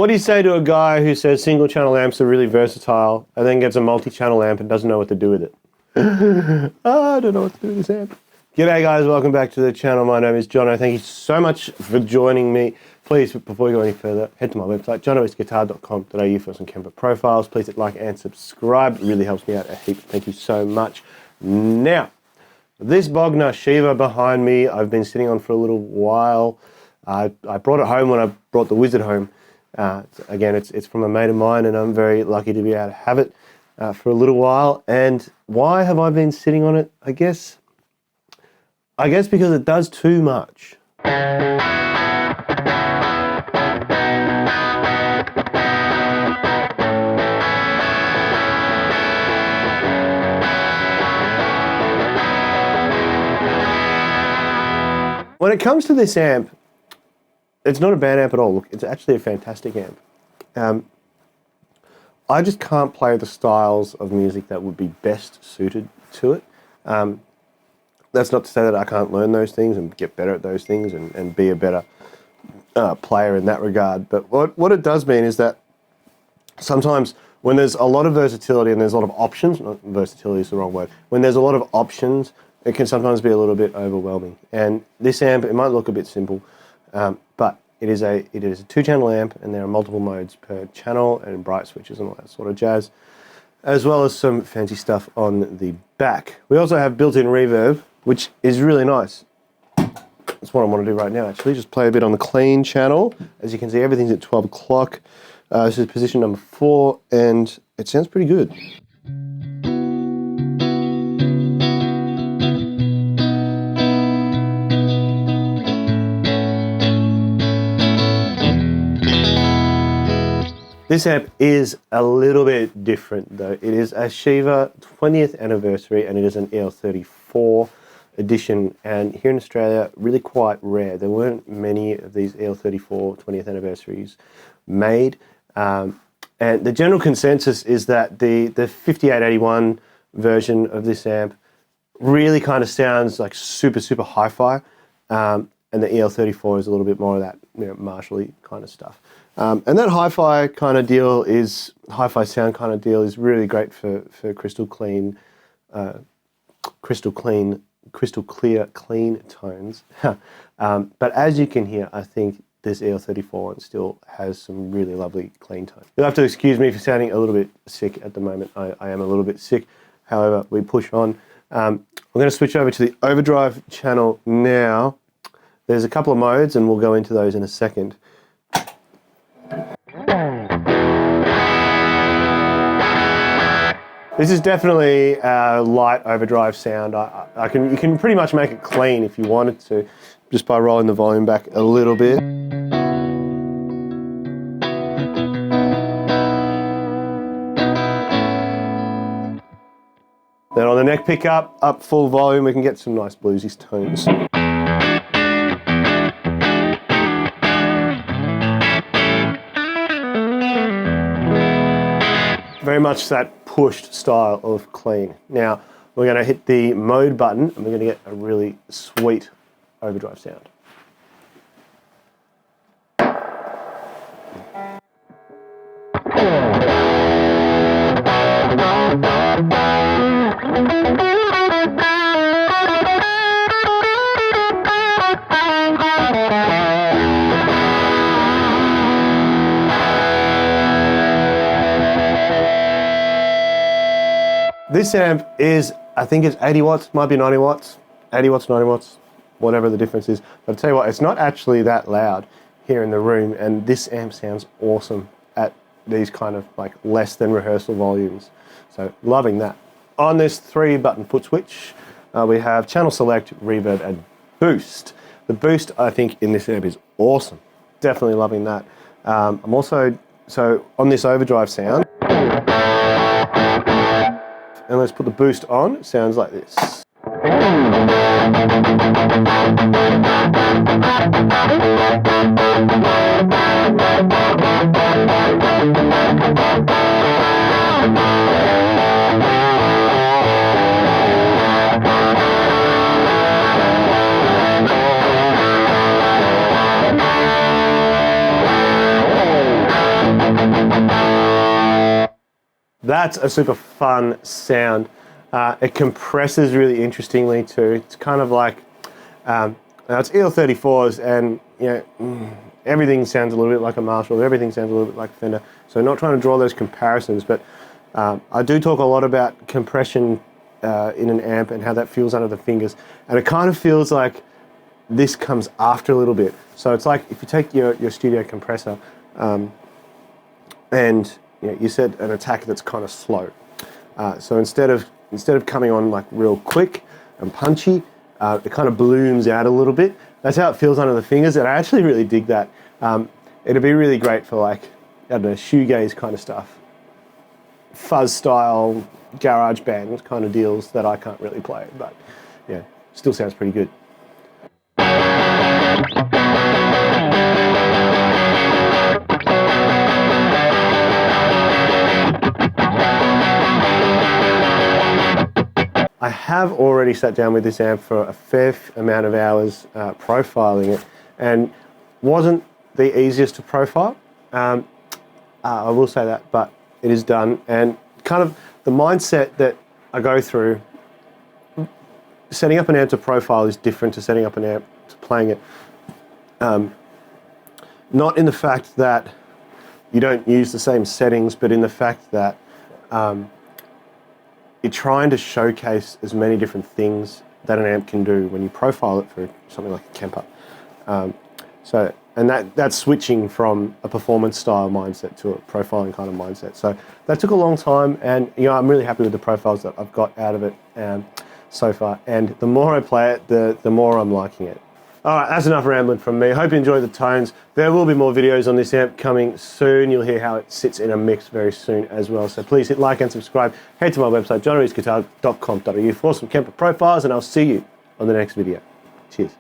What do you say to a guy who says single channel amps are really versatile and then gets a multi-channel amp and doesn't know what to do with it? I don't know what to do with this amp. G'day guys, welcome back to the channel. My name is Jono. Thank you so much for joining me. Please, before we go any further, head to my website, jonoesguitar.com.au for some Kemper profiles. Please hit like and subscribe. It really helps me out a heap. Thank you so much. Now, this Bogner Shiva behind me, I've been sitting on for a little while. I brought it home when I brought the Wizard home. Again, it's from a mate of mine, and I'm very lucky to be able to have it for a little while. And why have I been sitting on it? I guess because it does too much. When it comes to this amp, it's not a bad amp at all. Look, it's actually a fantastic amp. I just can't play the styles of music that would be best suited to it. That's not to say that I can't learn those things and get better at those things and be a better player in that regard. But what it does mean is that sometimes when there's a lot of versatility and there's a lot of options, not versatility is the wrong word, when there's a lot of options, it can sometimes be a little bit overwhelming. And this amp, it might look a bit simple, but it is a 2-channel amp, and there are multiple modes per channel and bright switches and all that sort of jazz, as well as some fancy stuff on the back. We also have built-in reverb, which is really nice. That's what I want to do right now, actually. Just play a bit on the clean channel. As you can see, everything's at 12 o'clock. This is position number 4, and it sounds pretty good. This amp is a little bit different though. It is a Shiva 20th anniversary, and it is an EL34 edition, and here in Australia, really quite rare. There weren't many of these EL34 20th anniversaries made, and the general consensus is that the 5881 version of this amp really kind of sounds like super hi-fi, and the EL34 is a little bit more of that, you know, Marshall-y kind of stuff. And that hi-fi sound kind of deal is really great for crystal clear, clean tones. But as you can hear, I think this EL34 still has some really lovely clean tones. You'll have to excuse me for sounding a little bit sick at the moment. I am a little bit sick. However, we push on. We're going to switch over to the overdrive channel now. There's a couple of modes, and we'll go into those in a second. This is definitely a light overdrive sound. You can pretty much make it clean if you wanted to, just by rolling the volume back a little bit. Then on the neck pickup, up full volume, we can get some nice bluesy tones. Very much that pushed style of clean. Now, we're going to hit the mode button, and we're going to get a really sweet overdrive sound. This amp is, I think it's 80 watts, might be 90 watts, 80 watts, 90 watts, whatever the difference is. But I'll tell you what, it's not actually that loud here in the room, and this amp sounds awesome at these kind of like less than rehearsal volumes. So loving that. On this 3-button foot switch, we have channel select, reverb, and boost. The boost, I think, in this amp is awesome. Definitely loving that. I'm also, so on this overdrive sound, and let's put the boost on, it sounds like this. That's a super fun sound. It compresses really interestingly too. It's kind of like, now it's EL34s, and everything sounds a little bit like a Marshall, everything sounds a little bit like a Fender. So not trying to draw those comparisons, but I do talk a lot about compression in an amp and how that feels under the fingers. And it kind of feels like this comes after a little bit. So it's like if you take your studio compressor and you set an attack that's kind of slow. So instead of coming on like real quick and punchy, it kind of balloons out a little bit. That's how it feels under the fingers, and I actually really dig that. It'd be really great for like, I don't know, shoegaze kind of stuff. Fuzz style, garage band kind of deals that I can't really play, but yeah, still sounds pretty good. I have already sat down with this amp for a fair amount of hours profiling it, and wasn't the easiest to profile. I will say that, but it is done, and kind of the mindset that I go through, setting up an amp to profile is different to setting up an amp to playing it. Not in the fact that you don't use the same settings, but in the fact that you're trying to showcase as many different things that an amp can do when you profile it for something like a Kemper. And that's switching from a performance style mindset to a profiling kind of mindset. So that took a long time, and I'm really happy with the profiles that I've got out of it so far. And the more I play it, the more I'm liking it. All right, that's enough rambling from me. Hope you enjoyed the tones. There will be more videos on this amp coming soon. You'll hear how it sits in a mix very soon as well. So please hit like and subscribe. Head to my website, johnreedsguitar.com.au for some Kemper profiles, and I'll see you on the next video. Cheers.